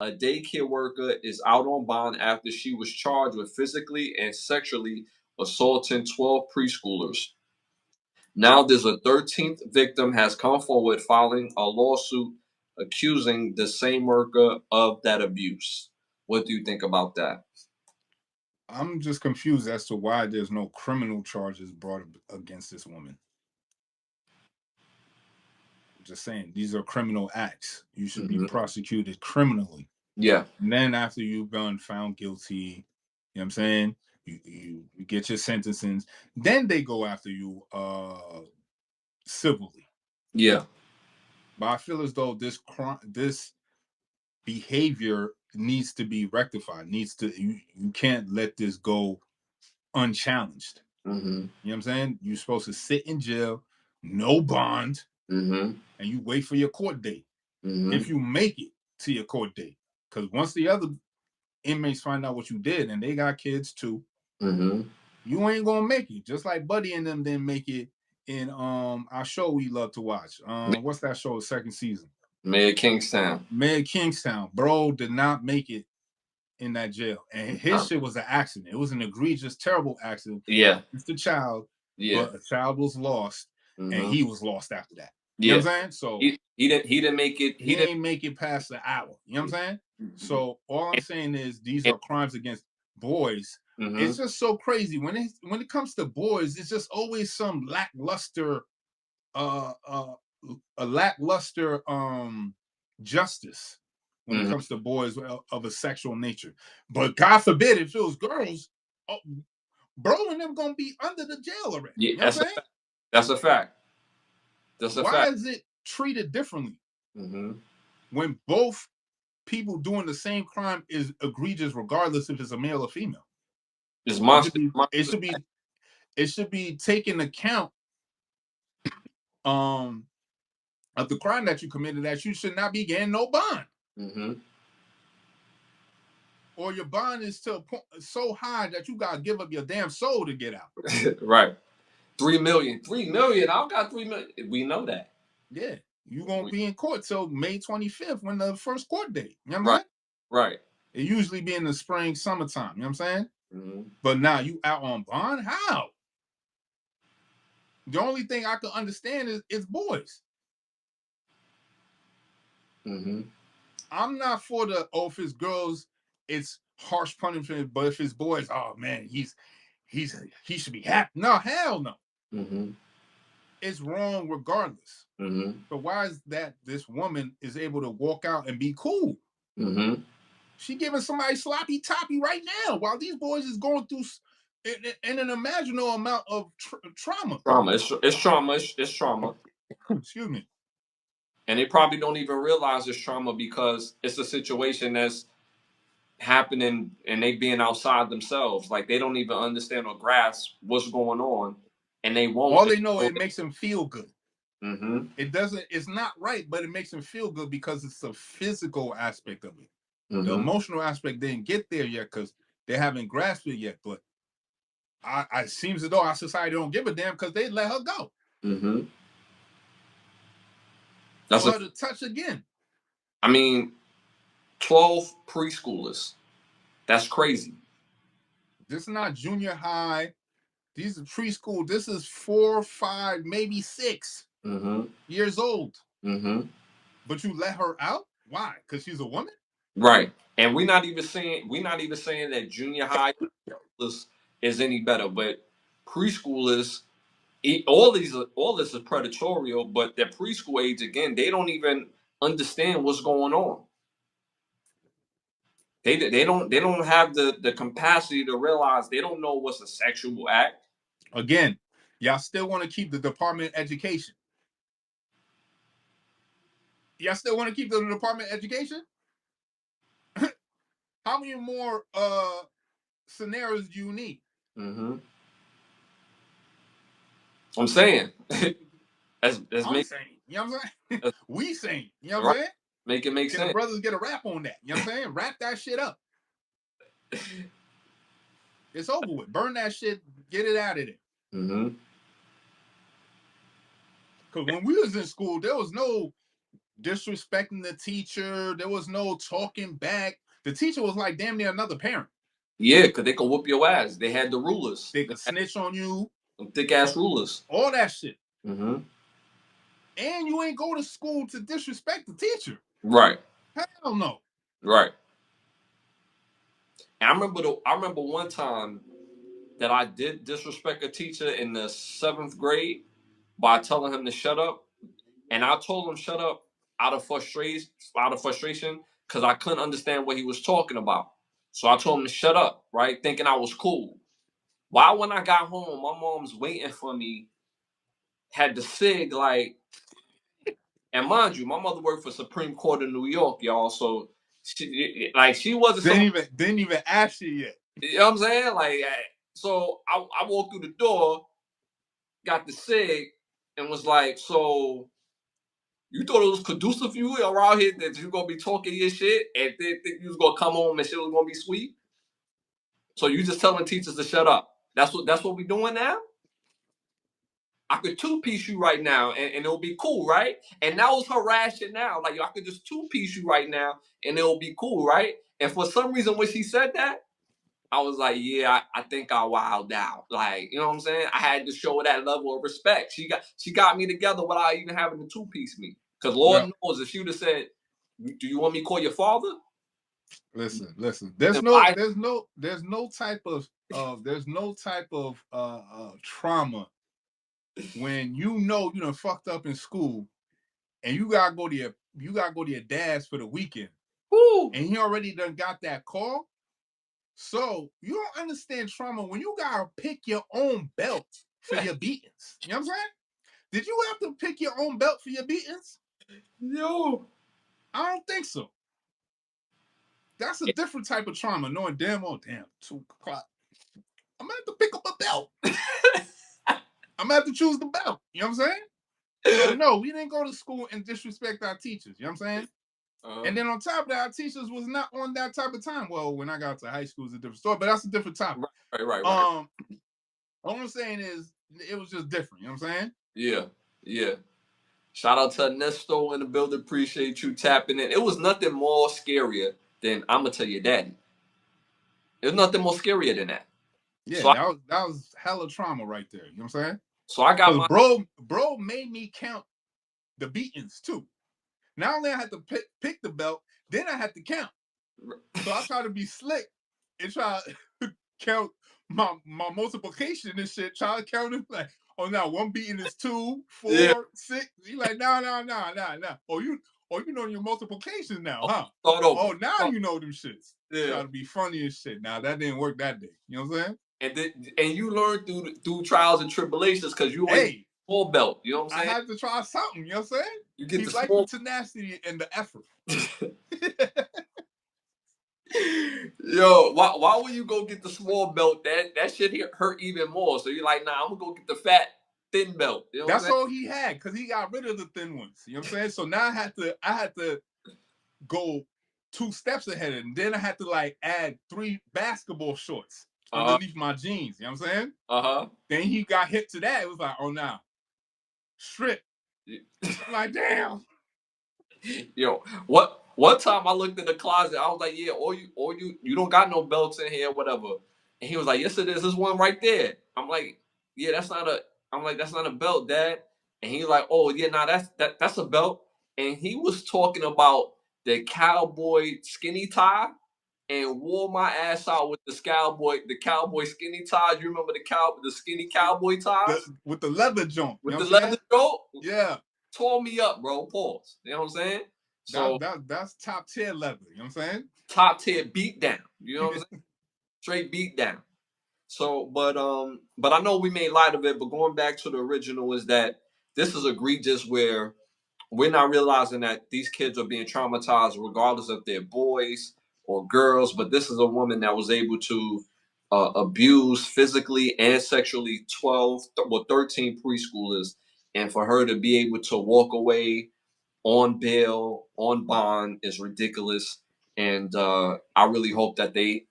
A daycare worker is out on bond after she was charged with physically and sexually assaulting 12 preschoolers. Now there's a 13th victim has come forward filing a lawsuit accusing the same worker of that abuse. What do you think about that? I'm just confused as to why there's no criminal charges brought against this woman. I'm just saying, these are criminal acts. You should be prosecuted criminally. Yeah. And then after you've been found guilty, you know what I'm saying? You get your sentences. Then they go after you civilly. Yeah. But I feel as though this behavior needs to be rectified. You can't let this go unchallenged. You know what I'm saying? You're supposed to sit in jail, no bond, and you wait for your court date. If you make it to your court date, because once the other inmates find out what you did, and they got kids too, you ain't gonna make it. Just like Buddy and them didn't make it in our show we love to watch. What's that show? Second season. Mayor Kingstown. Mayor Kingstown. Bro did not make it in that jail, and his shit was an accident. It was an egregious, terrible accident. Yeah. It's the child. Yeah. But a child was lost, and he was lost after that. You Yeah. know what I'm saying? So he didn't make it. He didn't make it past the hour. You know what I'm saying? So all I'm saying is these are crimes against boys. It's just so crazy when it comes to boys. It's just always some lackluster, a lackluster justice when it comes to boys of a sexual nature. But God forbid if it was girls, bro and them gonna be under the jail already. Yeah, you know what I'm saying? That's a fact. That's a fact. Why is it treated differently when both people doing the same crime is egregious, regardless if it's a male or female? It should be taken account of the crime that you committed, that you should not be getting no bond. Or your bond is so high that you gotta give up your damn soul to get out. Right. 3 million. 3 million. I don't got 3 million. We know that. Yeah. You won't be in court till May 25th when the first court date. You know what I'm saying? Right. It usually be in the spring, summertime. You know what I'm saying? But now you out on bond? How? The only thing I can understand is boys. I'm not for if it's girls, it's harsh punishment. But if it's boys, oh man, he should be happy. No, hell no. It's wrong regardless. So why is that this woman is able to walk out and be cool? She giving somebody sloppy toppy right now while these boys is going through an unimaginable amount of trauma. It's trauma. It's trauma. Excuse me. And they probably don't even realize it's trauma because it's a situation that's happening and they being outside themselves. Like they don't even understand or grasp what's going on, and they won't. All they know, it makes them feel good. It doesn't. It's not right, but it makes them feel good because it's the physical aspect of it. The emotional aspect didn't get there yet because they haven't grasped it yet. But it seems as though our society don't give a damn because they let her go. That's for her to touch again. I mean, 12 preschoolers. That's crazy. This is not junior high. These are preschool. This is 4, 5, maybe 6 years old. But you let her out? Why? Because she's a woman? Right. And we're not even saying that junior high is any better, but preschoolers, all this is predatorial, but their preschool age, again, they don't even understand what's going on. They don't have the capacity to realize. They don't know what's a sexual act. Again, y'all still want to keep the Department of Education. Y'all still want to keep the Department of Education? How many more scenarios do you need? I'm saying. I'm saying. You know what I'm saying? We saying. You know what I'm saying? Make it make sense. The brothers get a rap on that. You know what I'm saying? Wrap that shit up. It's over with. Burn that shit. Get it out of there. Because when we was in school, there was no disrespecting the teacher. There was no talking back. The teacher was like damn near another parent. Yeah, because they could whoop your ass. They had the rulers. They could snitch on you. Some thick ass rulers. All that shit. Mm-hmm. And you ain't go to school to disrespect the teacher. Right. Hell no. Right. And I remember one time that I did disrespect a teacher in the 7th grade by telling him to shut up. And I told him shut up out of frustration, because I couldn't understand what he was talking about. So I told him to shut up, right? Thinking I was cool. Why when I got home, my mom's waiting for me, had the SIG, like, and mind you, my mother worked for Supreme Court of New York, y'all. So she wasn't didn't even ask you yet. You know what I'm saying? Like, so I walked through the door, got the SIG, and was like, so you thought it was conducive for you around here that you gonna be talking your shit and think you was gonna come home and shit was gonna be sweet? So you just telling teachers to shut up. That's what we doing now? I could two-piece you right now and it'll be cool, right? And that was her rationale. Like, I could just two-piece you right now and it'll be cool, right? And for some reason when she said that, I was like, yeah, I think I wilded out. Like, you know what I'm saying? I had to show that level of respect. She got me together without even having to two-piece me. Because Lord knows, if she would have said, do you want me to call your father? Listen. There's no type of trauma when you done fucked up in school and you gotta go to your dad's for the weekend. Woo. And he already done got that call. So you don't understand trauma when you gotta pick your own belt for your beatings. You know what I'm saying? Did you have to pick your own belt for your beatings? No. I don't think so. That's a different type of trauma, knowing damn 2 o'clock. I'm gonna have to pick up a belt. I'm gonna have to choose the belt. You know what I'm saying? So no, we didn't go to school and disrespect our teachers. You know what I'm saying? And then on top of that, our teachers was not on that type of time. Well, when I got to high school, it's a different story, but that's a different topic. Right. All I'm saying is it was just different. You know what I'm saying? Yeah. Shout out to Ernesto in the building. Appreciate you tapping in. It was nothing more scarier than I'm gonna tell your daddy. There's nothing more scarier than that. Yeah, so that was hella trauma right there. You know what I'm saying? So I got bro made me count the beatings too. Not only I had to pick the belt, then I had to count. So I try to be slick and try to count my multiplication and shit. Try to count it like, oh now one beating is 2, 4, 6. You like nah. Oh you know your multiplication now, huh? Oh now you know them shits. Yeah. Try to be funny and shit. Now that didn't work that day. You know what I'm saying? And you learn through trials and tribulations because you always full belt. You know what I'm saying? I had to try something. You know what I'm saying? You get the tenacity and the effort. Yo, why would you go get the small belt? That shit hurt even more. So you're like, nah, I'm gonna go get the fat, thin belt. You know That's all he had because he got rid of the thin ones. You know what I'm saying? So now I had to go 2 steps ahead, and then I had to like add 3 basketball shorts underneath my jeans. You know what I'm saying? Then he got hit to that. It was like, oh nah, strip. I'm like, damn. Yo, one time I looked in the closet, I was like, yeah, or you don't got no belts in here, whatever. And he was like, yes, it is. There's one right there. I'm like, yeah, that's not a belt, Dad. And he's like, oh yeah, nah, that's a belt. And he was talking about the cowboy skinny tie and wore my ass out with the cowboy skinny ties. You remember the skinny cowboy ties? With the leather joint. With the leather joint? Yeah. Tore me up, bro. Pause. You know what I'm saying? So that's top tier leather. You know what I'm saying? Top tier beat down. You know what I'm saying? Straight beat down. So, but I know we made light of it. But going back to the original is that this is egregious where we're not realizing that these kids are being traumatized regardless if they're boys or girls. But this is a woman that was able to abuse physically and sexually 13 preschoolers, and for her to be able to walk away on bail, on bond is ridiculous. And I really hope that they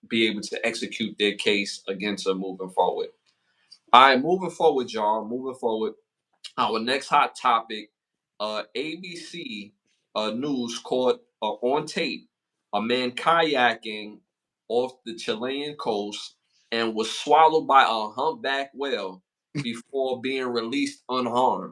be able to execute their case against her moving forward. All right, moving forward, y'all. Moving forward. Our next hot topic ABC News caught on tape a man kayaking off the Chilean coast and was swallowed by a humpback whale before being released unharmed.